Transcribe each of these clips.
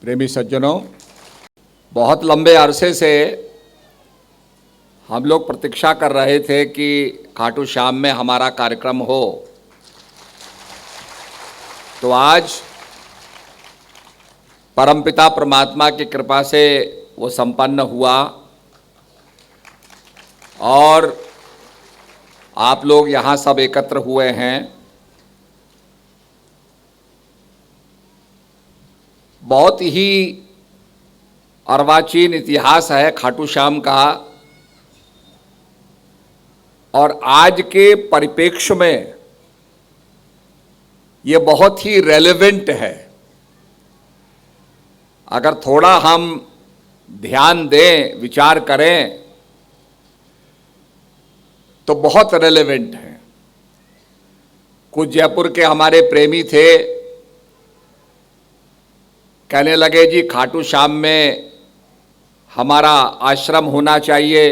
प्रेमी सज्जनों, बहुत लंबे अरसे से हम लोग प्रतीक्षा कर रहे थे कि खाटू श्याम में हमारा कार्यक्रम हो। तो आज परमपिता परमात्मा की कृपा से वो संपन्न हुआ और आप लोग यहाँ सब एकत्र हुए हैं। बहुत ही अर्वाचीन इतिहास है खाटू श्याम का, और आज के परिप्रेक्ष्य में ये बहुत ही रेलेवेंट है। अगर थोड़ा हम ध्यान दें, विचार करें तो बहुत रेलेवेंट है। कुछ जयपुर के हमारे प्रेमी थे, कहने लगे जी खाटू श्याम में हमारा आश्रम होना चाहिए।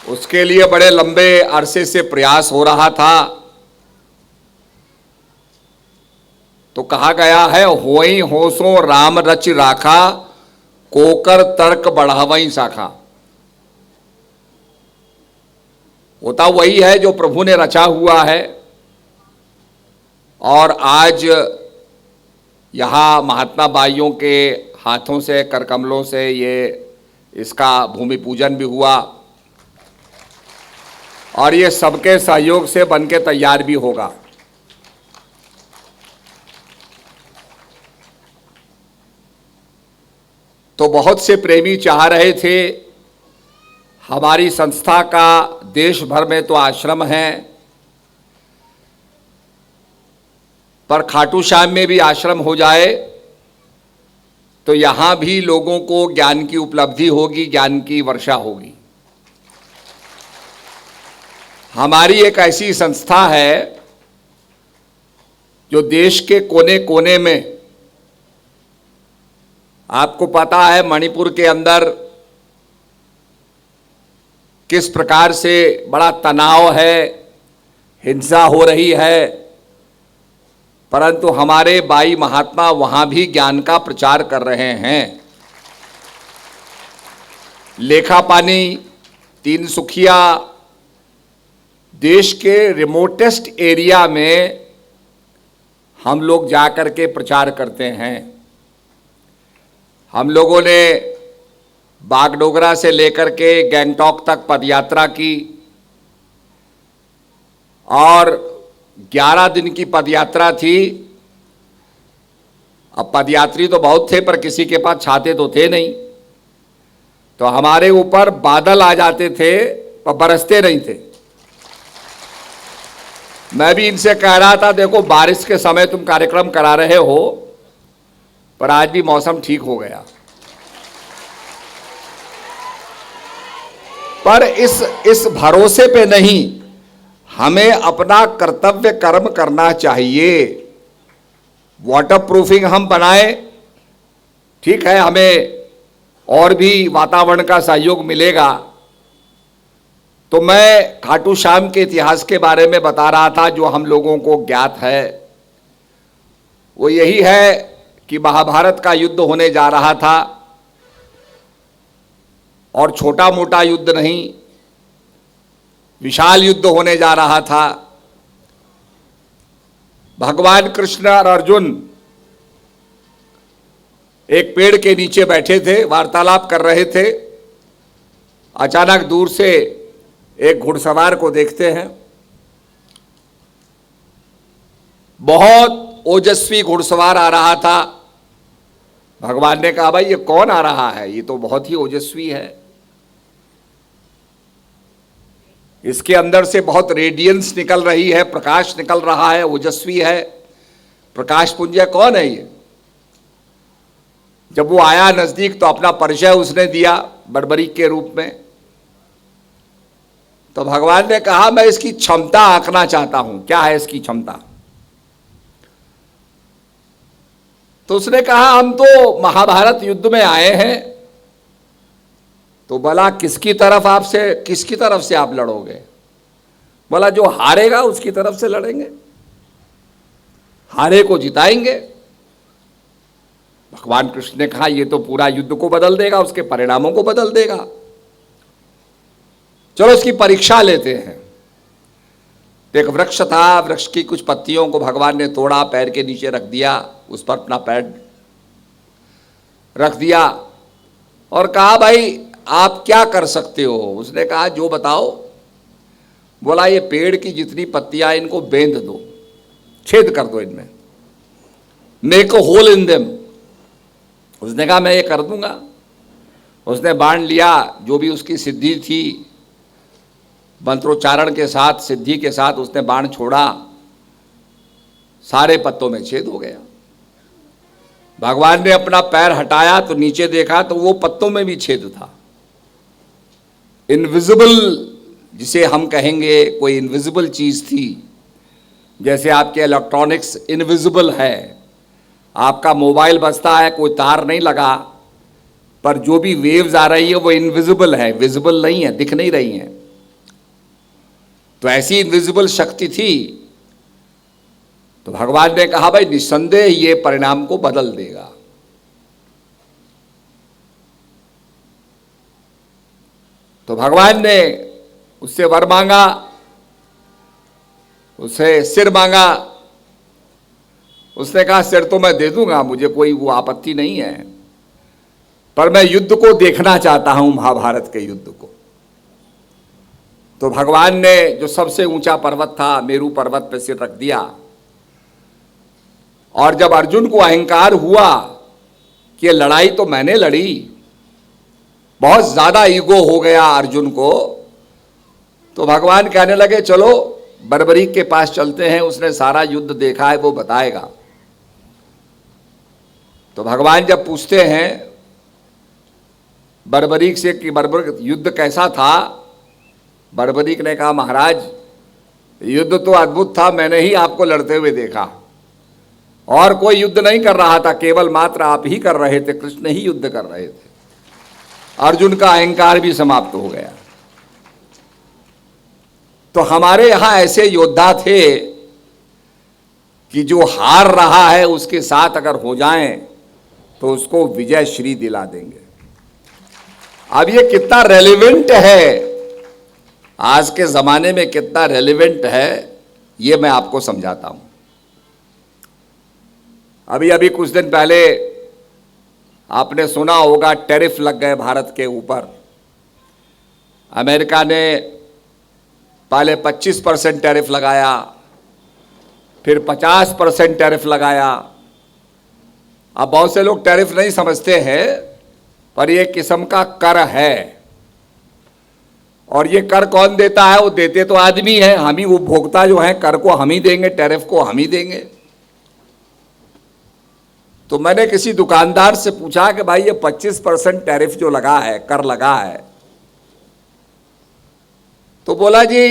उसके लिए बड़े लंबे अरसे से प्रयास हो रहा था। तो कहा गया है, होई होसो राम रच राखा, कोकर तर्क बढ़ावई शाखा। होता वही है जो प्रभु ने रचा हुआ है। और आज यहाँ महात्मा बाइयों के हाथों से, करकमलों से ये इसका भूमि पूजन भी हुआ और ये सबके सहयोग से बनके तैयार भी होगा। तो बहुत से प्रेमी चाह रहे थे, हमारी संस्था का देश भर में तो आश्रम है, पर खाटू श्याम में भी आश्रम हो जाए तो यहाँ भी लोगों को ज्ञान की उपलब्धि होगी, ज्ञान की वर्षा होगी। हमारी एक ऐसी संस्था है जो देश के कोने कोने में, आपको पता है मणिपुर के अंदर किस प्रकार से बड़ा तनाव है, हिंसा हो रही है, परंतु हमारे बाई महात्मा वहां भी ज्ञान का प्रचार कर रहे हैं। लेखापानी, तीन सुखिया, देश के रिमोटेस्ट एरिया में हम लोग जाकर के प्रचार करते हैं। हम लोगों ने बागडोगरा से लेकर के गैंगटॉक तक पदयात्रा की और 11 दिन की पदयात्रा थी। अब पदयात्री तो बहुत थे पर किसी के पास छाते तो थे नहीं, तो हमारे ऊपर बादल आ जाते थे पर बरसते नहीं थे। मैं भी इनसे कह रहा था, देखो बारिश के समय तुम कार्यक्रम करा रहे हो, पर आज भी मौसम ठीक हो गया। पर इस भरोसे पे नहीं, हमें अपना कर्तव्य कर्म करना चाहिए। वाटर प्रूफिंग हम बनाए, ठीक है, हमें और भी वातावरण का सहयोग मिलेगा। तो मैं खाटू श्याम के इतिहास के बारे में बता रहा था। जो हम लोगों को ज्ञात है वो यही है कि महाभारत का युद्ध होने जा रहा था, और छोटा मोटा युद्ध नहीं, विशाल युद्ध होने जा रहा था। भगवान कृष्ण और अर्जुन एक पेड़ के नीचे बैठे थे, वार्तालाप कर रहे थे। अचानक दूर से एक घुड़सवार को देखते हैं। बहुत ओजस्वी घुड़सवार आ रहा था। भगवान ने कहा, भाई ये कौन आ रहा है? ये तो बहुत ही ओजस्वी है, इसके अंदर से बहुत रेडियंस निकल रही है, प्रकाश निकल रहा है, ओजस्वी है, प्रकाश पुंज है। कौन है ये? जब वो आया नजदीक तो अपना परिचय उसने दिया बर्बरीक के रूप में। तो भगवान ने कहा, मैं इसकी क्षमता आंकना चाहता हूं, क्या है इसकी क्षमता? तो उसने कहा, हम तो महाभारत युद्ध में आए हैं। तो बोला, किसकी तरफ से आप लड़ोगे? बोला, जो हारेगा उसकी तरफ से लड़ेंगे, हारे को जिताएंगे। भगवान कृष्ण ने कहा ये तो पूरा युद्ध को बदल देगा, उसके परिणामों को बदल देगा। चलो इसकी परीक्षा लेते हैं। एक वृक्ष था, वृक्ष की कुछ पत्तियों को भगवान ने तोड़ा, पैर के नीचे रख दिया, उस पर अपना पैर रख दिया और कहा भाई आप क्या कर सकते हो। उसने कहा जो बताओ। बोला ये पेड़ की जितनी पत्तियां इनको बेंध दो, छेद कर दो इनमें, make a hole in them. उसने कहा मैं ये कर दूंगा। उसने बाण लिया, जो भी उसकी सिद्धि थी, मंत्रोच्चारण के साथ, सिद्धि के साथ उसने बाण छोड़ा, सारे पत्तों में छेद हो गया। भगवान ने अपना पैर हटाया तो नीचे देखा तो वो पत्तों में भी छेद था। इनविजिबल, जिसे हम कहेंगे कोई इनविजिबल चीज थी, जैसे आपके इलेक्ट्रॉनिक्स इनविजिबल है, आपका मोबाइल बजता है, कोई तार नहीं लगा, पर जो भी वेव्स आ रही है वो इनविजिबल है, विजिबल नहीं है, दिख नहीं रही है। तो ऐसी इनविजिबल शक्ति थी। तो भगवान ने कहा भाई निस्संदेह ये परिणाम को बदल देगा। तो भगवान ने उससे वर मांगा, उससे सिर मांगा। उसने कहा सिर तो मैं दे दूंगा, मुझे कोई वो आपत्ति नहीं है, पर मैं युद्ध को देखना चाहता हूं, महाभारत के युद्ध को। तो भगवान ने जो सबसे ऊंचा पर्वत था, मेरू पर्वत पे सिर रख दिया। और जब अर्जुन को अहंकार हुआ कि लड़ाई तो मैंने लड़ी, बहुत ज्यादा ईगो हो गया अर्जुन को, तो भगवान कहने लगे चलो बर्बरीक के पास चलते हैं, उसने सारा युद्ध देखा है, वो बताएगा। तो भगवान जब पूछते हैं बर्बरीक से कि बर्बरीक युद्ध कैसा था, बर्बरीक ने कहा महाराज युद्ध तो अद्भुत था, मैंने ही आपको लड़ते हुए देखा, और कोई युद्ध नहीं कर रहा था, केवल मात्र आप ही कर रहे थे, कृष्ण ही युद्ध कर रहे थे। अर्जुन का अहंकार भी समाप्त हो गया। तो हमारे यहां ऐसे योद्धा थे कि जो हार रहा है उसके साथ अगर हो जाएं तो उसको विजय श्री दिला देंगे। अब ये कितना रेलेवेंट है, आज के जमाने में कितना रेलेवेंट है, ये मैं आपको समझाता हूं। अभी अभी कुछ दिन पहले आपने सुना होगा टैरिफ लग गए भारत के ऊपर। अमेरिका ने पहले 25% टैरिफ लगाया, फिर 50% टैरिफ लगाया। अब बहुत से लोग टैरिफ नहीं समझते हैं, पर यह किस्म का कर है। और ये कर कौन देता है? वो देते तो आदमी है, हम ही उपभोक्ता जो है, कर को हम ही देंगे, टैरिफ को हम ही देंगे। तो मैंने किसी दुकानदार से पूछा कि भाई ये 25% टैरिफ जो लगा है, कर लगा है, तो बोला जी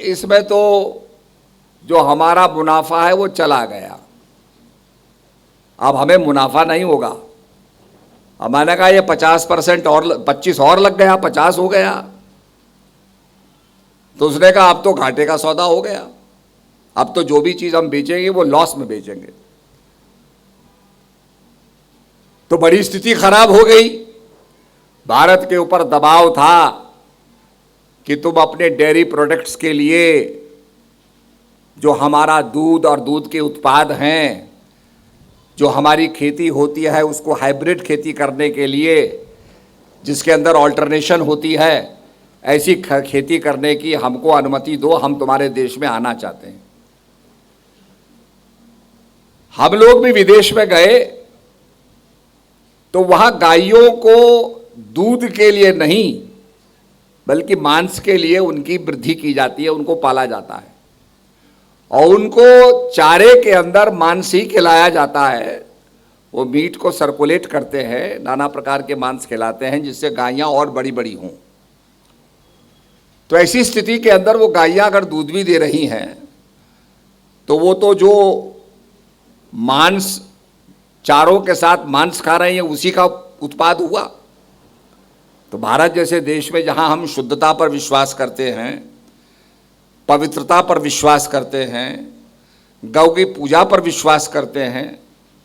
इसमें तो जो हमारा मुनाफा है वो चला गया, अब हमें मुनाफा नहीं होगा। अब मैंने कहा ये 50% और 25 और लग गया, 50 हो गया। तो उसने कहा अब तो घाटे का सौदा हो गया, अब तो जो भी चीज हम बेचेंगे वो लॉस में बेचेंगे। तो बड़ी स्थिति खराब हो गई। भारत के ऊपर दबाव था कि तुम अपने डेयरी प्रोडक्ट्स के लिए, जो हमारा दूध और दूध के उत्पाद हैं, जो हमारी खेती होती है, उसको हाइब्रिड खेती करने के लिए, जिसके अंदर ऑल्टरनेशन होती है, ऐसी खेती करने की हमको अनुमति दो, हम तुम्हारे देश में आना चाहते हैं। हम लोग भी विदेश में गए तो वहां गायों को दूध के लिए नहीं बल्कि मांस के लिए उनकी वृद्धि की जाती है, उनको पाला जाता है और उनको चारे के अंदर मांस ही खिलाया जाता है। वो मीट को सर्कुलेट करते हैं, नाना प्रकार के मांस खिलाते हैं जिससे गायें और बड़ी बड़ी हों। तो ऐसी स्थिति के अंदर वो गायें अगर दूध भी दे रही हैं तो वो तो जो मांस, चारों के साथ मांस खा रहे हैं, उसी का उत्पाद हुआ। तो भारत जैसे देश में जहां हम शुद्धता पर विश्वास करते हैं, पवित्रता पर विश्वास करते हैं, गौ की पूजा पर विश्वास करते हैं,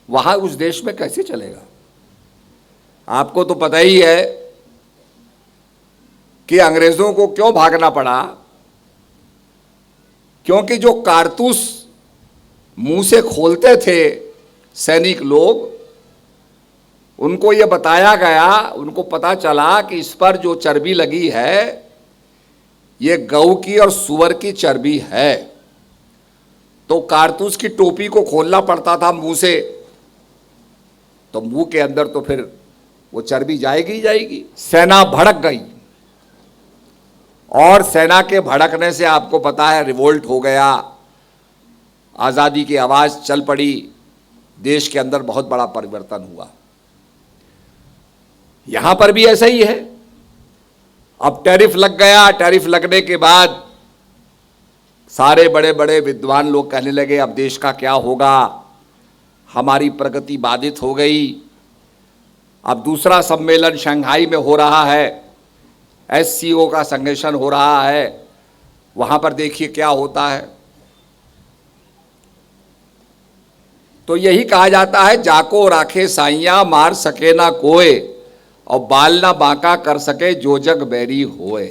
वहां उस देश में कैसे चलेगा? आपको तो पता ही है कि अंग्रेजों को क्यों भागना पड़ा, क्योंकि जो कारतूस मुंह से खोलते थे सैनिक लोग, उनको ये बताया गया, उनको पता चला कि इस पर जो चर्बी लगी है ये गऊ की और सुअर की चर्बी है। तो कारतूस की टोपी को खोलना पड़ता था मुंह से, तो मुंह के अंदर तो फिर वो चर्बी जाएगी ही जाएगी। सेना भड़क गई और सेना के भड़कने से आपको पता है रिवोल्ट हो गया, आज़ादी की आवाज़ चल पड़ी, देश के अंदर बहुत बड़ा परिवर्तन हुआ। यहां पर भी ऐसा ही है। अब टैरिफ लग गया, टैरिफ लगने के बाद सारे बड़े बड़े विद्वान लोग कहने लगे अब देश का क्या होगा, हमारी प्रगति बाधित हो गई। अब दूसरा सम्मेलन शंघाई में हो रहा है, एससीओ का संगठन हो रहा है, वहां पर देखिए क्या होता है। तो यही कहा जाता है, जाको राखे साइया मार सके ना कोय, और बाल ना बांका कर सके जो जग बैरी होए।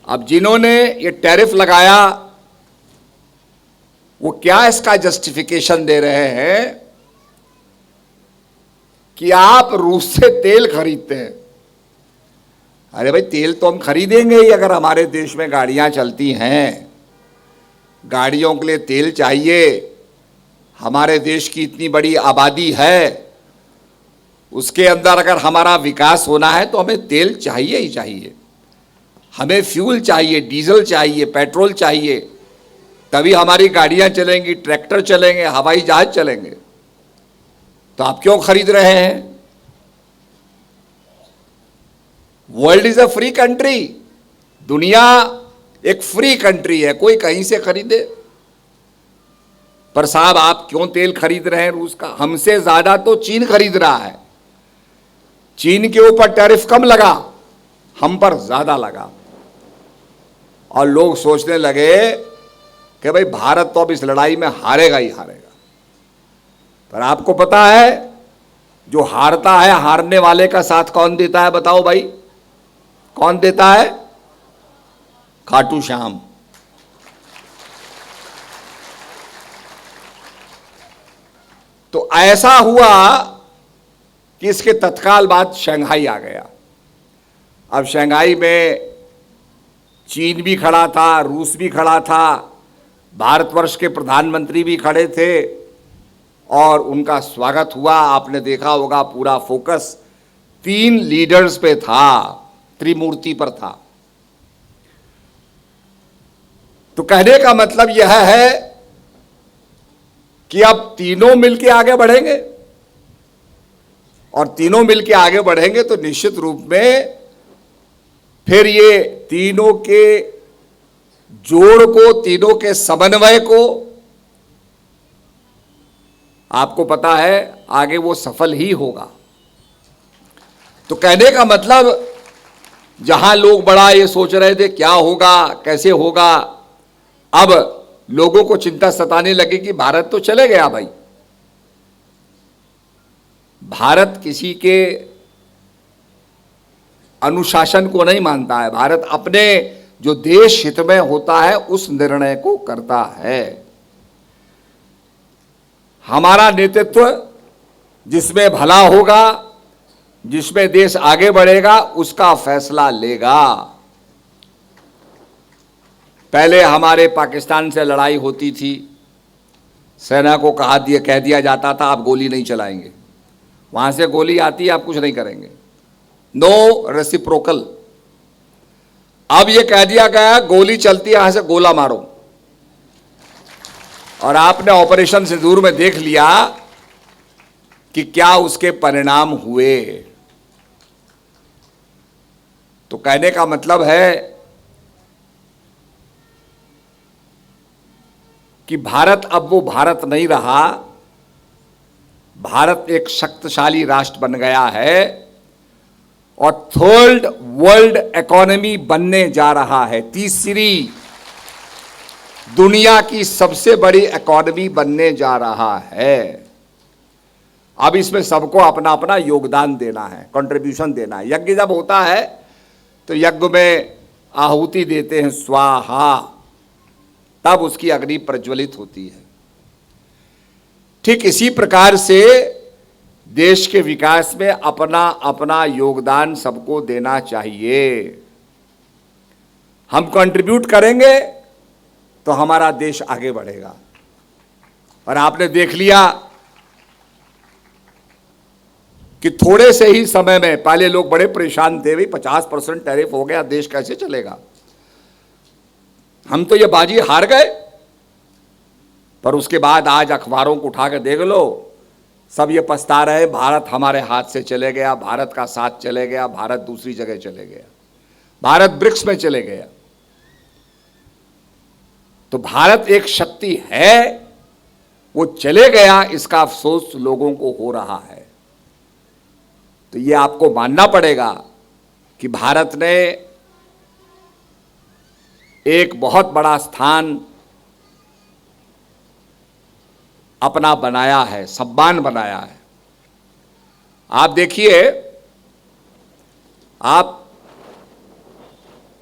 अब जिन्होंने ये टैरिफ लगाया वो क्या इसका जस्टिफिकेशन दे रहे हैं कि आप रूस से तेल खरीदते हैं। अरे भाई, तेल तो हम खरीदेंगे ही अगर हमारे देश में गाड़ियां चलती हैं। गाड़ियों के लिए तेल चाहिए, हमारे देश की इतनी बड़ी आबादी है, उसके अंदर अगर हमारा विकास होना है तो हमें तेल चाहिए ही चाहिए। हमें फ्यूल चाहिए, डीजल चाहिए, पेट्रोल चाहिए, तभी हमारी गाड़ियां चलेंगी, ट्रैक्टर चलेंगे, हवाई जहाज चलेंगे। तो आप क्यों खरीद रहे हैं? World is a free country, दुनिया एक फ्री कंट्री है, कोई कहीं से खरीदे। पर साहब, आप क्यों तेल खरीद रहे हैं रूस का? हमसे ज्यादा तो चीन खरीद रहा है। चीन के ऊपर टैरिफ कम लगा, हम पर ज्यादा लगा, और लोग सोचने लगे कि भाई भारत तो अब इस लड़ाई में हारेगा ही हारेगा। पर आपको पता है, जो हारता है, हारने वाले का साथ कौन देता है? बताओ भाई, कौन देता है? खाटू श्याम। तो ऐसा हुआ कि इसके तत्काल बाद शंघाई आ गया। अब शंघाई में चीन भी खड़ा था, रूस भी खड़ा था, भारतवर्ष के प्रधानमंत्री भी खड़े थे और उनका स्वागत हुआ। आपने देखा होगा पूरा फोकस 3 लीडर्स पे था, त्रिमूर्ति पर था। तो कहने का मतलब यह है कि अब तीनों मिलके आगे बढ़ेंगे, और तीनों मिलके आगे बढ़ेंगे तो निश्चित रूप में फिर ये तीनों के जोड़ को, तीनों के समन्वय को, आपको पता है आगे वो सफल ही होगा। तो कहने का मतलब, जहां लोग बड़ा ये सोच रहे थे क्या होगा, कैसे होगा, अब लोगों को चिंता सताने लगी कि भारत तो चले गया भाई। भारत किसी के अनुशासन को नहीं मानता है, भारत अपने जो देश हित में होता है उस निर्णय को करता है। हमारा नेतृत्व जिसमें भला होगा, जिसमें देश आगे बढ़ेगा, उसका फैसला लेगा। पहले हमारे पाकिस्तान से लड़ाई होती थी, सेना को कह दिया जाता था आप गोली नहीं चलाएंगे, वहां से गोली आती है आप कुछ नहीं करेंगे, नो रेसिप्रोकल। अब यह कह दिया गया गोली चलती है यहां से गोला मारो। और आपने ऑपरेशन सिंदूर में देख लिया कि क्या उसके परिणाम हुए। तो कहने का मतलब है कि भारत अब वो भारत नहीं रहा, भारत एक शक्तिशाली राष्ट्र बन गया है और 3rd वर्ल्ड इकोनॉमी बनने जा रहा है। तीसरी दुनिया की सबसे बड़ी इकोनॉमी बनने जा रहा है। अब इसमें सबको अपना अपना योगदान देना है, कंट्रीब्यूशन देना है। यज्ञ जब होता है तो यज्ञ में आहुति देते हैं स्वाहा, तब उसकी अग्नि प्रज्वलित होती है। ठीक इसी प्रकार से देश के विकास में अपना अपना योगदान सबको देना चाहिए। हम कंट्रीब्यूट करेंगे तो हमारा देश आगे बढ़ेगा। और आपने देख लिया कि थोड़े से ही समय में, पहले लोग बड़े परेशान थे, भाई 50% टैरिफ हो गया, देश कैसे चलेगा। हम तो ये बाजी हार गए, पर उसके बाद आज अखबारों को उठा कर देख लो, सब ये पछता रहे, भारत हमारे हाथ से चले गया, भारत का साथ चले गया, भारत दूसरी जगह चले गया, भारत ब्रिक्स में चले गया। तो भारत एक शक्ति है, वो चले गया, इसका अफसोस लोगों को हो रहा है। तो ये आपको मानना पड़ेगा कि भारत ने एक बहुत बड़ा स्थान अपना बनाया है, सम्मान बनाया है। आप देखिए, आप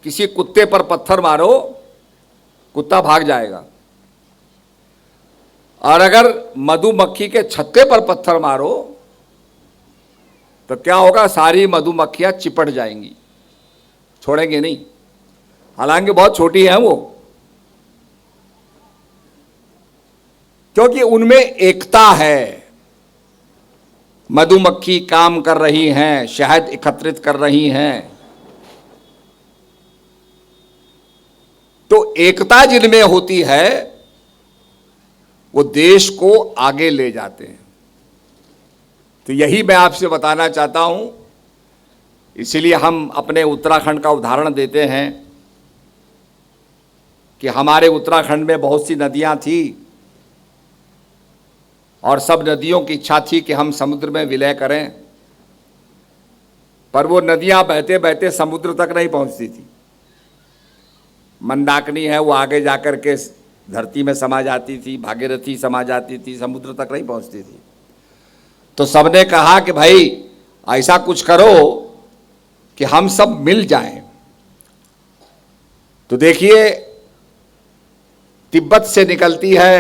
किसी कुत्ते पर पत्थर मारो, कुत्ता भाग जाएगा, और अगर मधुमक्खी के छत्ते पर पत्थर मारो तो क्या होगा, सारी मधुमक्खियां चिपट जाएंगी, छोड़ेंगे नहीं। हालांकि बहुत छोटी हैं वो, क्योंकि उनमें एकता है। मधुमक्खी काम कर रही हैं, शहद एकत्रित कर रही हैं, तो एकता जिनमें होती है वो देश को आगे ले जाते हैं। तो यही मैं आपसे बताना चाहता हूं, इसीलिए हम अपने उत्तराखंड का उदाहरण देते हैं कि हमारे उत्तराखंड में बहुत सी नदियां थी और सब नदियों की इच्छा थी कि हम समुद्र में विलय करें, पर वो नदियां बहते बहते समुद्र तक नहीं पहुंचती थी। मंदाकिनी है, वो आगे जाकर के धरती में समा जाती थी, भागीरथी समा जाती थी, समुद्र तक नहीं पहुंचती थी। तो सबने कहा कि भाई ऐसा कुछ करो कि हम सब मिल जाएं। तो देखिए, तिब्बत से निकलती है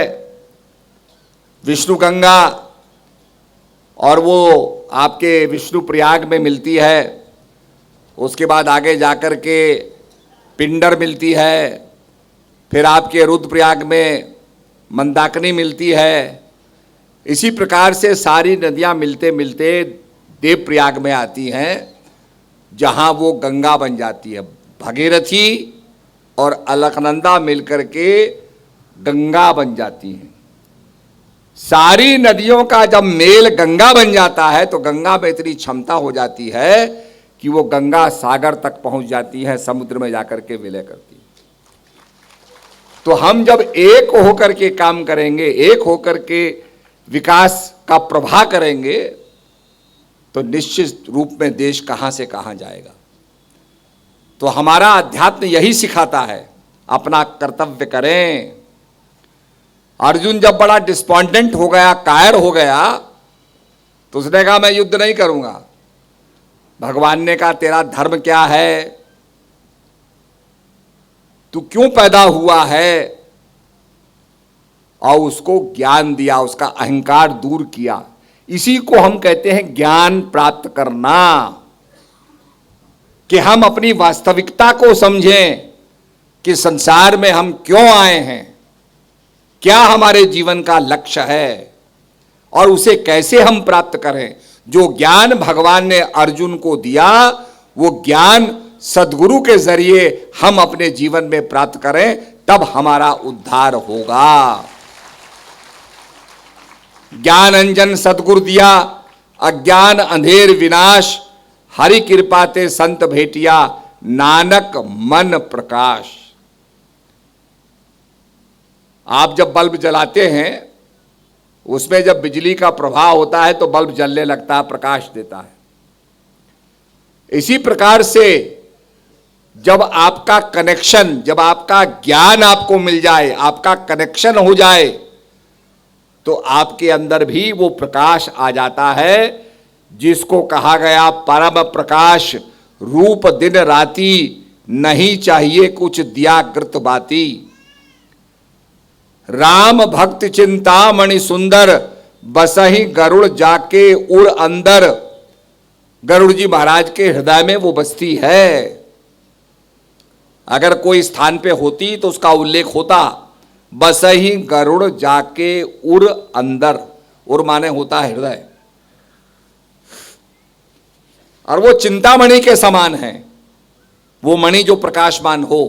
विष्णु गंगा और वो आपके विष्णु प्रयाग में मिलती है, उसके बाद आगे जाकर के पिंडर मिलती है, फिर आपके रुद्रप्रयाग में मंदाकिनी मिलती है। इसी प्रकार से सारी नदियां मिलते मिलते देवप्रयाग में आती हैं, जहां वो गंगा बन जाती है। भागीरथी और अलकनंदा मिलकर के गंगा बन जाती हैं। सारी नदियों का जब मेल गंगा बन जाता है तो गंगा में इतनी क्षमता हो जाती है कि वो गंगा सागर तक पहुंच जाती है, समुद्र में जाकर के विलय करती है। तो हम जब एक होकर के काम करेंगे, एक होकर के विकास का प्रवाह करेंगे, तो निश्चित रूप में देश कहां से कहां जाएगा। तो हमारा अध्यात्म यही सिखाता है, अपना कर्तव्य करें। अर्जुन जब बड़ा डिस्पॉन्डेंट हो गया, कायर हो गया, तो उसने कहा मैं युद्ध नहीं करूंगा। भगवान ने कहा तेरा धर्म क्या है, तू क्यों पैदा हुआ है, और उसको ज्ञान दिया, उसका अहंकार दूर किया। इसी को हम कहते हैं ज्ञान प्राप्त करना, कि हम अपनी वास्तविकता को समझें कि संसार में हम क्यों आए हैं, क्या हमारे जीवन का लक्ष्य है, और उसे कैसे हम प्राप्त करें। जो ज्ञान भगवान ने अर्जुन को दिया, वो ज्ञान सद्गुरु के जरिए हम अपने जीवन में प्राप्त करें, तब हमारा उद्धार होगा। ज्ञान अंजन सद्गुरु दिया, अज्ञान अंधेर विनाश, हरि कृपा ते संत भेटिया, नानक मन प्रकाश। आप जब बल्ब जलाते हैं, उसमें जब बिजली का प्रवाह होता है तो बल्ब जलने लगता है, प्रकाश देता है। इसी प्रकार से जब आपका कनेक्शन, जब आपका ज्ञान आपको मिल जाए, आपका कनेक्शन हो जाए, तो आपके अंदर भी वो प्रकाश आ जाता है जिसको कहा गया परम प्रकाश रूप दिन राती, नहीं चाहिए कुछ दियाकृत बाती। राम भक्त चिंतामणि सुंदर, बसहि गरुड़ जाके उड़ अंदर। गरुड़ जी महाराज के हृदय में वो बसती है। अगर कोई स्थान पे होती तो उसका उल्लेख होता, बसहि गरुड़ जाके उड़ अंदर। उर माने होता है हृदय, और वो चिंतामणि के समान है, वो मणि जो प्रकाशमान हो।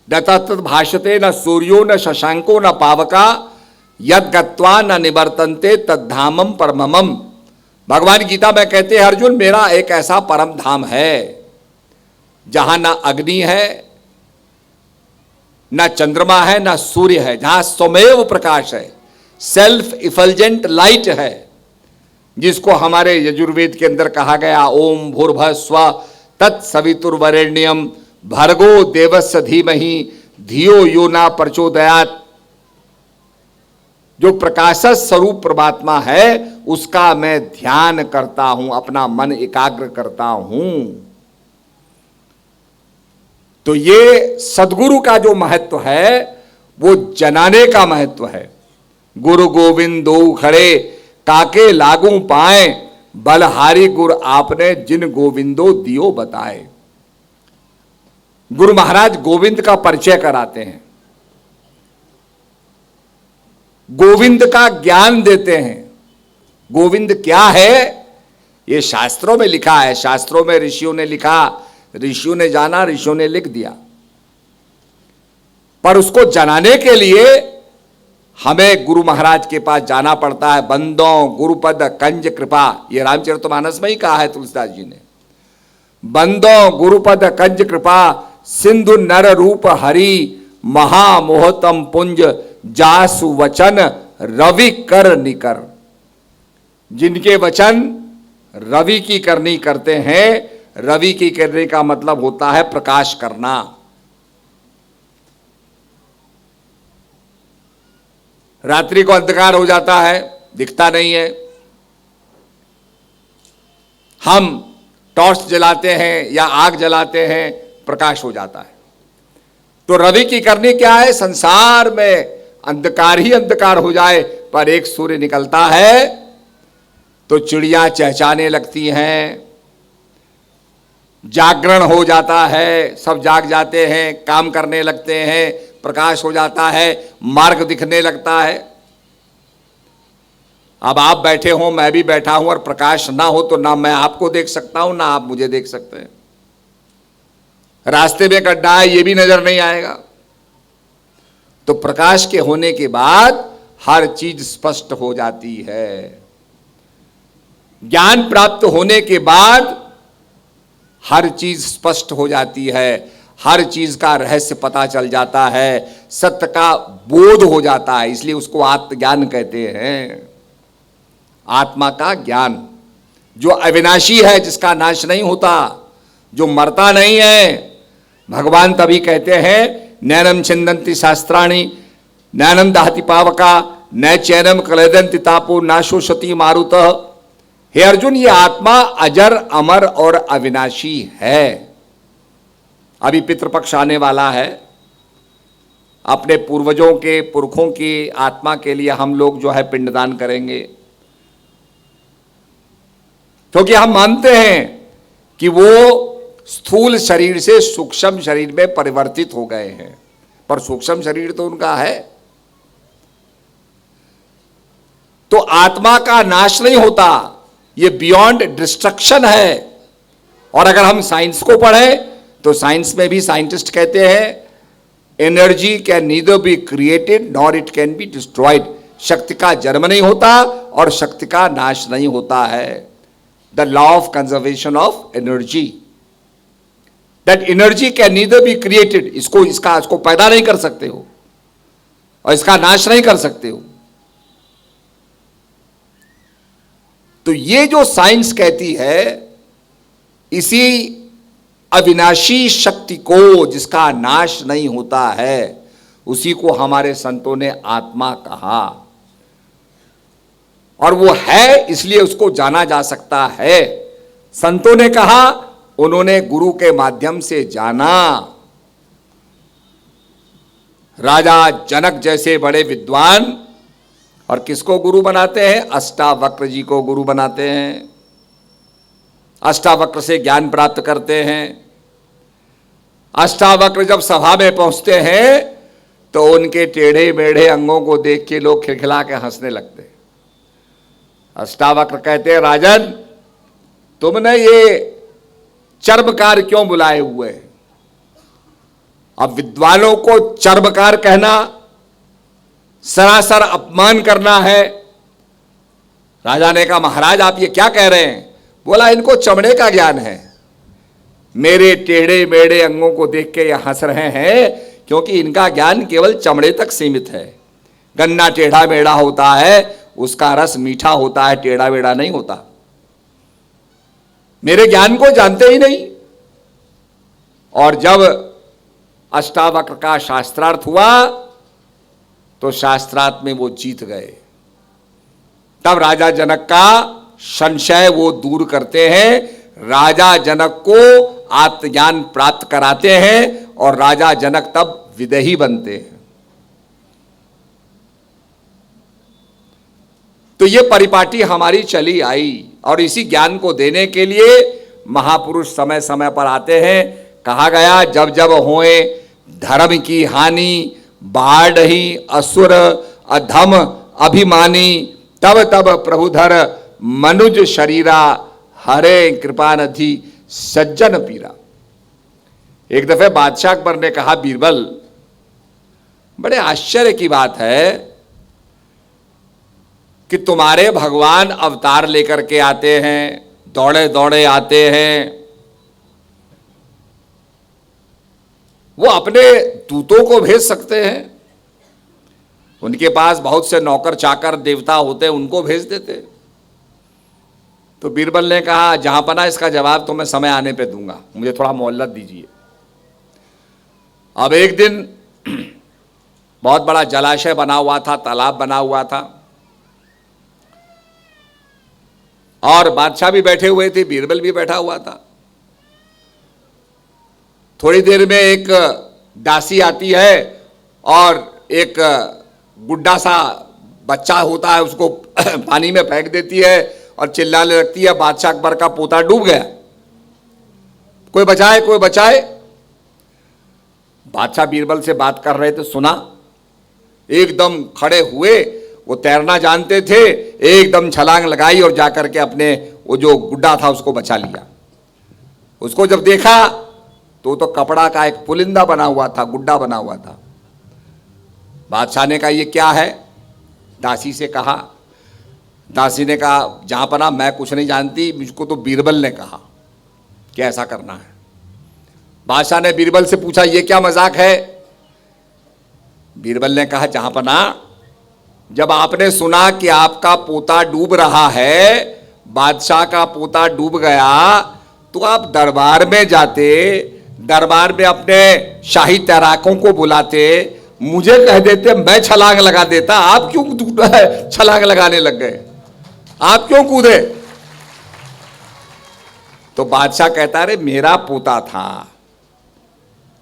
न तत् भाषते न सूर्यो न शशांको न पावका, यद गत्वा न निवर्तन्ते तद्धामम परमम। भगवान गीता में कहते हैं अर्जुन, मेरा एक ऐसा परम धाम है जहां ना अग्नि है, ना चंद्रमा है, ना सूर्य है, जहां स्वमेव प्रकाश है, सेल्फ इफल्जेंट लाइट है, जिसको हमारे यजुर्वेद के अंदर कहा गया ओम भूर्भुवः स्वः तत्सवितुर्वरेण्यम भर्गो देवस्य धीमहि धियो यो न प्रचोदयात्। जो प्रकाश स्वरूप परमात्मा है उसका मैं ध्यान करता हूं, अपना मन एकाग्र करता हूं। तो ये सदगुरु का जो महत्व है वो जनाने का महत्व है। गुरु गोविंद दो खड़े काके लागू पाए, बलहारी गुर आपने जिन गोविंदो दियो बताए। गुरु महाराज गोविंद का परिचय कराते हैं, गोविंद का ज्ञान देते हैं। गोविंद क्या है ये शास्त्रों में लिखा है, शास्त्रों में ऋषियों ने लिखा, ऋषियों ने जाना, ऋषियों ने लिख दिया। पर उसको जनाने के लिए हमें गुरु महाराज के पास जाना पड़ता है। बंदों गुरुपद कंज कृपा, ये रामचरितमानस में ही कहा है तुलसीदास जी ने। बंदों गुरुपद कंज कृपा, सिंधु नर रूप हरि, महामोहतम पुंज जासु वचन रवि कर निकर। जिनके वचन रवि की करनी करते हैं, रवि की करने का मतलब होता है प्रकाश करना। रात्रि को अंधकार हो जाता है, दिखता नहीं है, हम टॉर्च जलाते हैं या आग जलाते हैं, प्रकाश हो जाता है। तो रवि की करनी क्या है, संसार में अंधकार ही अंधकार हो जाए पर एक सूर्य निकलता है तो चिड़ियां चहचहाने लगती हैं, जागरण हो जाता है, सब जाग जाते हैं, काम करने लगते हैं, प्रकाश हो जाता है, मार्ग दिखने लगता है। अब आप बैठे हो, मैं भी बैठा हूं, और प्रकाश ना हो तो ना मैं आपको देख सकता हूं, ना आप मुझे देख सकते हैं। रास्ते में गड्ढा है ये भी नजर नहीं आएगा। तो प्रकाश के होने के बाद हर चीज स्पष्ट हो जाती है। ज्ञान प्राप्त होने के बाद हर चीज स्पष्ट हो जाती है, हर चीज का रहस्य पता चल जाता है, सत्य का बोध हो जाता है। इसलिए उसको आत्मज्ञान कहते हैं। आत्मा का ज्ञान जो अविनाशी है, जिसका नाश नहीं होता, जो मरता नहीं है। भगवान तभी कहते हैं नैनम छिंदन्ति शास्त्राणि नैनम दहति पावका न चैनम क्लेदन्ति तापो नाशोषति मारुतः। हे अर्जुन, ये आत्मा अजर अमर और अविनाशी है। अभी पितृपक्ष आने वाला है, अपने पूर्वजों के पुरखों की आत्मा के लिए हम लोग जो है पिंडदान करेंगे, क्योंकि हम मानते हैं कि वो स्थूल शरीर से सूक्ष्म शरीर में परिवर्तित हो गए हैं, पर सूक्ष्म शरीर तो उनका है। तो आत्मा का नाश नहीं होता, ये बियॉन्ड डिस्ट्रक्शन है। और अगर हम साइंस को पढ़ें तो साइंस में भी साइंटिस्ट कहते हैं energy can neither be created nor it can be destroyed. शक्ति का जन्म नहीं होता और शक्ति का नाश नहीं होता है। The law of conservation of energy, that energy can neither be created, इसको पैदा नहीं कर सकते हो और इसका नाश नहीं कर सकते हो। तो ये जो साइंस कहती है, इसी अविनाशी शक्ति को, जिसका नाश नहीं होता है, उसी को हमारे संतों ने आत्मा कहा। और वो है इसलिए उसको जाना जा सकता है। संतों ने कहा, उन्होंने गुरु के माध्यम से जाना। राजा जनक जैसे बड़े विद्वान और किसको गुरु बनाते हैं? अष्टावक्र जी को गुरु बनाते हैं। अष्टावक्र से ज्ञान प्राप्त करते हैं। अष्टावक्र जब सभा में पहुंचते हैं तो उनके टेढ़े मेढ़े अंगों को देख के लोग खिलखिला के हंसने लगते हैं। अष्टावक्र कहते हैं, राजन, तुमने ये चर्मकार क्यों बुलाए हुए? अब विद्वानों को चर्मकार कहना सरासर अपमान करना है। राजा ने कहा, महाराज आप ये क्या कह रहे हैं? बोला, इनको चमड़े का ज्ञान है। मेरे टेढ़े मेढ़े अंगों को देख के ये हंस रहे हैं क्योंकि इनका ज्ञान केवल चमड़े तक सीमित है। गन्ना टेढ़ा मेढ़ा होता है, उसका रस मीठा होता है, टेढ़ा मेढ़ा नहीं होता। मेरे ज्ञान को जानते ही नहीं। और जब अष्टावक्र का शास्त्रार्थ हुआ तो शास्त्रार्थ में वो जीत गए। तब राजा जनक का संशय वो दूर करते हैं, राजा जनक को आत्मज्ञान प्राप्त कराते हैं और राजा जनक तब विदेही बनते हैं। तो ये परिपाटी हमारी चली आई और इसी ज्ञान को देने के लिए महापुरुष समय समय पर आते हैं। कहा गया, जब जब होए धर्म की हानि, बाढ़ही असुर अधम अभिमानी, तब तब प्रभुधर मनुज शरीरा, हरे कृपा निधि सज्जन पीरा। एक दफे बादशाह अकबर ने कहा, बीरबल, बड़े आश्चर्य की बात है कि तुम्हारे भगवान अवतार लेकर के आते हैं, दौड़े दौड़े आते हैं, वो अपने दूतों को भेज सकते हैं। उनके पास बहुत से नौकर चाकर देवता होते हैं, उनको भेज देते। तो बीरबल ने कहा, जहांपना इसका जवाब तो मैं समय आने पे दूंगा, मुझे थोड़ा मोहलत दीजिए। अब एक दिन बहुत बड़ा जलाशय बना हुआ था, तालाब बना हुआ था और बादशाह भी बैठे हुए थे, बीरबल भी बैठा हुआ था। थोड़ी देर में एक दासी आती है और एक गुड्डा सा बच्चा होता है, उसको पानी में फेंक देती है और चिल्लाने लगती है, बादशाह अकबर का पोता डूब गया, कोई बचाए कोई बचाए। बादशाह बीरबल से बात कर रहे थे, सुना, एकदम खड़े हुए। वो तैरना जानते थे, एकदम छलांग लगाई और जाकर के अपने वो जो गुड्डा था उसको बचा लिया। उसको जब देखा तो कपड़ा का एक पुलिंदा बना हुआ था, गुड्डा बना हुआ था। बादशाह ने कहा, ये क्या है? दासी से कहा। दासी ने कहा, जहांपना मैं कुछ नहीं जानती, मुझको तो बीरबल ने कहा कि ऐसा करना है। बादशाह ने बीरबल से पूछा, ये क्या मजाक है? बीरबल ने कहा, जहांपना, जब आपने सुना कि आपका पोता डूब रहा है, बादशाह का पोता डूब गया, तो आप दरबार में जाते, दरबार में अपने शाही तैराकों को बुलाते, मुझे कह देते, मैं छलांग लगा देता। आप क्यों छलांग लगाने लग गए? आप क्यों कूदे? तो बादशाह कहता, अरे मेरा पोता था,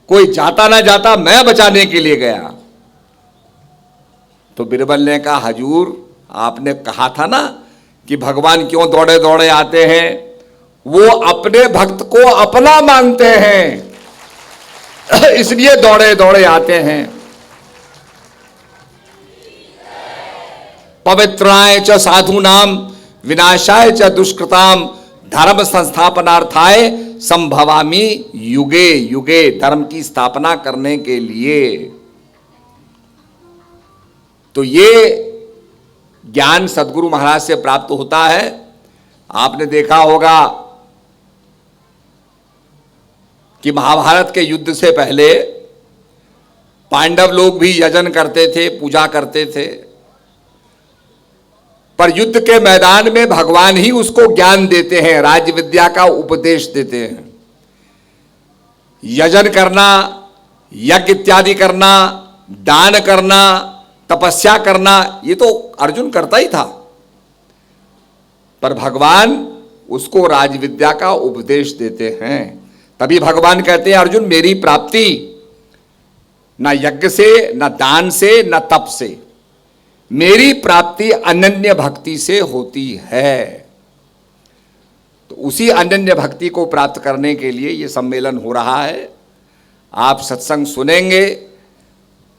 कोई जाता ना जाता, मैं बचाने के लिए गया। तो बीरबल ने कहा, हजूर, आपने कहा था ना कि भगवान क्यों दौड़े दौड़े आते हैं? वो अपने भक्त को अपना मानते हैं, इसलिए दौड़े दौड़े आते हैं। पवित्राय च साधूनाम विनाशाय च दुष्कृताम धर्म संस्थापनार्थाय संभवामि युगे युगे। धर्म की स्थापना करने के लिए तो ये ज्ञान सदगुरु महाराज से प्राप्त होता है। आपने देखा होगा कि महाभारत के युद्ध से पहले पांडव लोग भी यजन करते थे, पूजा करते थे, पर युद्ध के मैदान में भगवान ही उसको ज्ञान देते हैं, राज्य विद्या का उपदेश देते हैं। यजन करना, यज्ञ इत्यादि करना, दान करना, तपस्या करना, ये तो अर्जुन करता ही था। पर भगवान उसको राजविद्या का उपदेश देते हैं। तभी भगवान कहते हैं अर्जुन मेरी प्राप्ति न यज्ञ से, न दान से, न तप से, मेरी प्राप्ति अनन्य भक्ति से होती है। तो उसी अनन्य भक्ति को प्राप्त करने के लिए ये सम्मेलन हो रहा है। आप सत्संग सुनेंगे,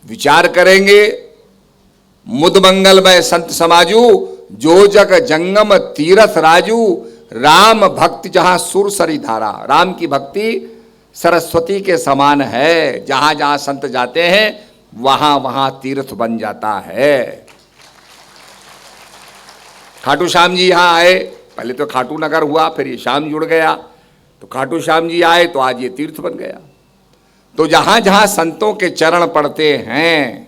विचार करेंगे। मुद मंगलमय संत समाजू, जो जग जंगम तीरथ राजू, राम भक्ति जहां सुर सरी धारा। राम की भक्ति सरस्वती के समान है, जहां जहां संत जाते हैं वहां वहां तीर्थ बन जाता है। खाटू श्याम जी यहां आए, पहले तो खाटू नगर हुआ, फिर ये श्याम जुड़ गया, तो खाटू श्याम जी आए तो आज ये तीर्थ बन गया। तो जहां जहां संतों के चरण पड़ते हैं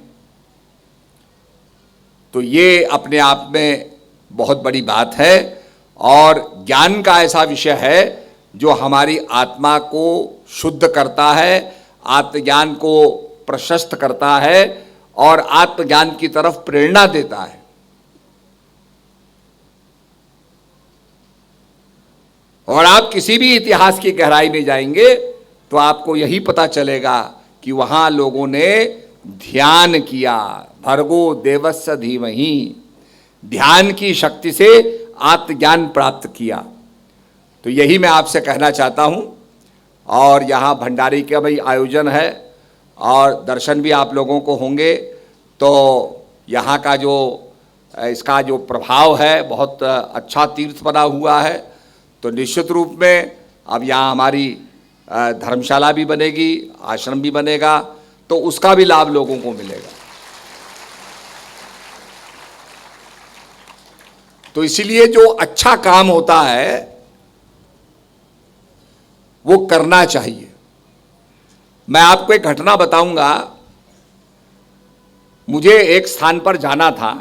तो ये अपने आप में बहुत बड़ी बात है। और ज्ञान का ऐसा विषय है जो हमारी आत्मा को शुद्ध करता है, आत्मज्ञान को प्रशस्त करता है और आत्मज्ञान की तरफ प्रेरणा देता है। और आप किसी भी इतिहास की गहराई में जाएंगे तो आपको यही पता चलेगा कि वहां लोगों ने ध्यान किया, भर्गो देवस्य धीमहि, ध्यान की शक्ति से आत्मज्ञान प्राप्त किया। तो यही मैं आपसे कहना चाहता हूं। और यहाँ भंडारी का भी आयोजन है और दर्शन भी आप लोगों को होंगे। तो यहाँ का जो इसका जो प्रभाव है, बहुत अच्छा तीर्थ बना हुआ है। तो निश्चित रूप में अब यहाँ हमारी धर्मशाला भी बनेगी, आश्रम भी बनेगा, तो उसका भी लाभ लोगों को मिलेगा। तो इसीलिए जो अच्छा काम होता है वो करना चाहिए। मैं आपको एक घटना बताऊंगा। मुझे एक स्थान पर जाना था,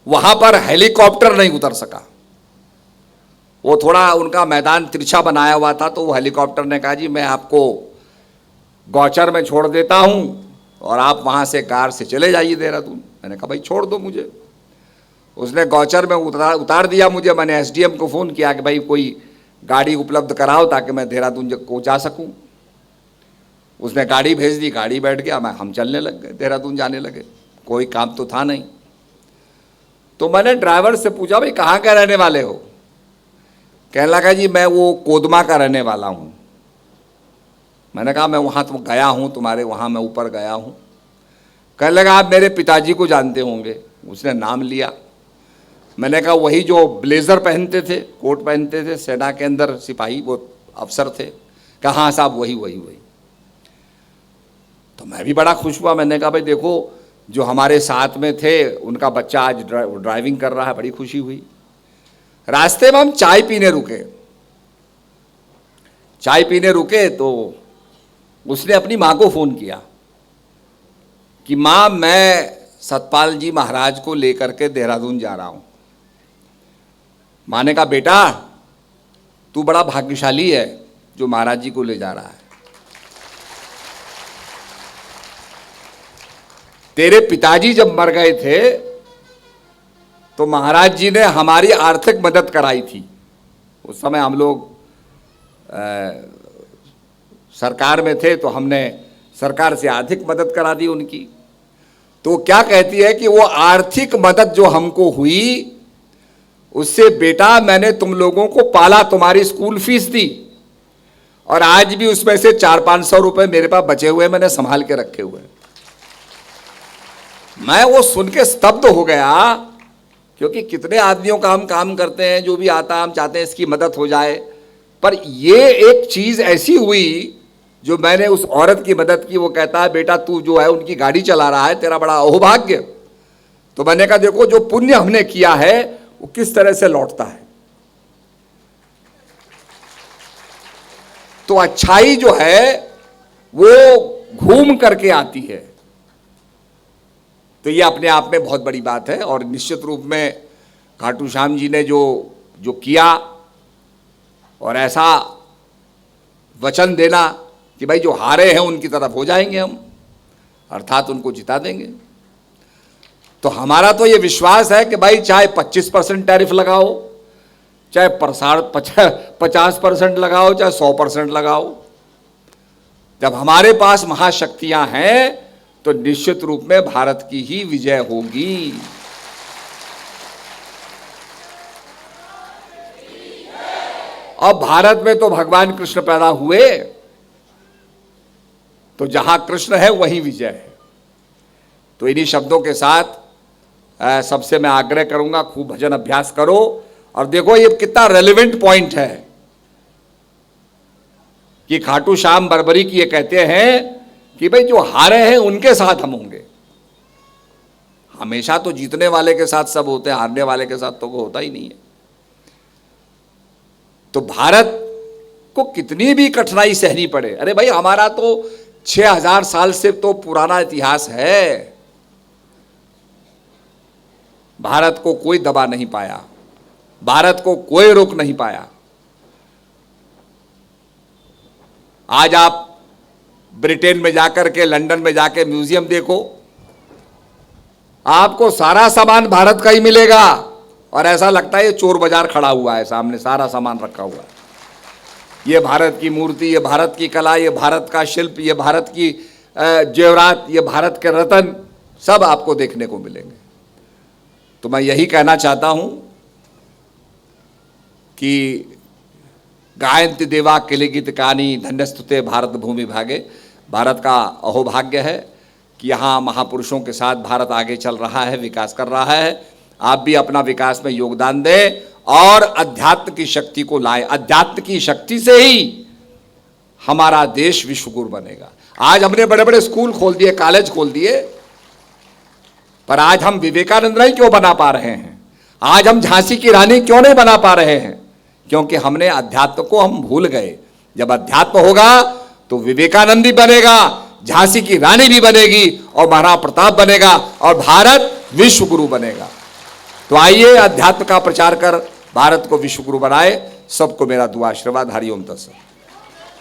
वहां पर हेलीकॉप्टर नहीं उतर सका। वो थोड़ा उनका मैदान तिरछा बनाया हुआ था, तो वो हेलीकॉप्टर ने कहा जी मैं आपको गौचर में छोड़ देता हूं और आप वहां से कार से चले जाइए देहरादून। मैंने कहा भाई छोड़ दो मुझे। उसने गौचर में उतार दिया मुझे। मैंने एसडीएम को फ़ोन किया कि भाई कोई गाड़ी उपलब्ध कराओ ताकि मैं देहरादून को जा सकूं। उसने गाड़ी भेज दी, गाड़ी बैठ गया, हम चलने लग गए, देहरादून जाने लगे। कोई काम तो था नहीं। तो मैंने ड्राइवर से पूछा भाई कहाँ का रहने वाले हो? कहने लगा जी मैं वो कोदमा का रहने वाला हूँ। मैंने कहा मैं वहाँ तो गया हूँ, तुम्हारे वहाँ मैं ऊपर गया हूँ। कहने लगा आप मेरे पिताजी को जानते होंगे। उसने नाम लिया। मैंने कहा वही जो ब्लेज़र पहनते थे, कोट पहनते थे, सेना के अंदर सिपाही, वो अफसर थे। कहा हाँ साहब वही वही वही। तो मैं भी बड़ा खुश हुआ। मैंने कहा भाई देखो जो हमारे साथ में थे उनका बच्चा आज ड्राइविंग कर रहा है, बड़ी खुशी हुई। रास्ते में हम चाय पीने रुके। चाय पीने रुके तो उसने अपनी माँ को फ़ोन किया कि माँ मैं सतपाल जी महाराज को लेकर के देहरादून जा रहा हूँ। माँ ने कहा बेटा तू बड़ा भाग्यशाली है जो महाराज जी को ले जा रहा है। तेरे पिताजी जब मर गए थे तो महाराज जी ने हमारी आर्थिक मदद कराई थी। उस समय हम लोग सरकार में थे तो हमने सरकार से आर्थिक मदद करा दी उनकी। तो क्या कहती है कि वो आर्थिक मदद जो हमको हुई उससे बेटा मैंने तुम लोगों को पाला, तुम्हारी स्कूल फीस दी और आज भी उसमें से 400-500 रुपए मेरे पास बचे हुए, मैंने संभाल के रखे हुए। मैं वो सुन के स्तब्ध हो गया क्योंकि कितने आदमियों का हम काम करते हैं, जो भी आता हम चाहते हैं इसकी मदद हो जाए, पर ये एक चीज ऐसी हुई जो मैंने उस औरत की मदद की। वो कहता है बेटा तू जो है उनकी गाड़ी चला रहा है, तेरा बड़ा अहोभाग्य। तो मैंने कहा देखो जो पुण्य हमने किया है वो किस तरह से लौटता है। तो अच्छाई जो है वो घूम करके आती है। तो ये अपने आप में बहुत बड़ी बात है। और निश्चित रूप में खाटू श्याम जी ने जो किया और ऐसा वचन देना कि भाई जो हारे हैं उनकी तरफ हो जाएंगे हम, अर्थात उनको जिता देंगे। तो हमारा तो ये विश्वास है कि भाई चाहे 25% टैरिफ लगाओ, चाहे 50% लगाओ, चाहे 100% लगाओ, जब हमारे पास महाशक्तियां हैं तो निश्चित रूप में भारत की ही विजय होगी। अब भारत में तो भगवान कृष्ण पैदा हुए, तो जहां कृष्ण है वहीं विजय है। तो इन्हीं शब्दों के साथ सबसे मैं आग्रह करूंगा, खूब भजन अभ्यास करो। और देखो ये कितना रेलेवेंट पॉइंट है कि खाटू श्याम बरबरी की ये कहते हैं कि भाई जो हारे हैं उनके साथ हम होंगे। हमेशा तो जीतने वाले के साथ सब होते हैं, हारने वाले के साथ तो होता ही नहीं है। तो भारत को कितनी भी कठिनाई सहनी पड़े, अरे भाई हमारा तो 6000 साल से तो पुराना इतिहास है, भारत को कोई दबा नहीं पाया, भारत को कोई रोक नहीं पाया। आज आप ब्रिटेन में जाकर के, लंदन में जाके म्यूजियम देखो, आपको सारा सामान भारत का ही मिलेगा और ऐसा लगता है ये चोर बाजार खड़ा हुआ है, सामने सारा सामान रखा हुआ है। ये भारत की मूर्ति, ये भारत की कला, ये भारत का शिल्प, ये भारत की जेवरात, ये भारत के रत्न सब आपको देखने को मिलेंगे। तो मैं यही कहना चाहता हूं कि गायन्ति देवा किलिगीत कानी धन्यस्तुते भारत भूमि भागे। भारत का अहोभाग्य है कि यहाँ महापुरुषों के साथ भारत आगे चल रहा है, विकास कर रहा है। आप भी अपना विकास में योगदान दें और अध्यात्म की शक्ति को लाएं। अध्यात्म की शक्ति से ही हमारा देश विश्वगुरु बनेगा। आज हमने बड़े बड़े स्कूल खोल दिए, कॉलेज खोल दिए, पर आज हम विवेकानंद नहीं क्यों बना पा रहे हैं? आज हम झांसी की रानी क्यों नहीं बना पा रहे हैं? क्योंकि हमने अध्यात्म को हम भूल गए। जब अध्यात्म होगा तो विवेकानंद भी बनेगा, झांसी की रानी भी बनेगी और महाराणा प्रताप बनेगा और भारत विश्व गुरु बनेगा। तो आइए अध्यात्म का प्रचार कर भारत को विश्व गुरु बनाए। सबको मेरा दुआ आशीर्वाद। हरि ओम तत्सत।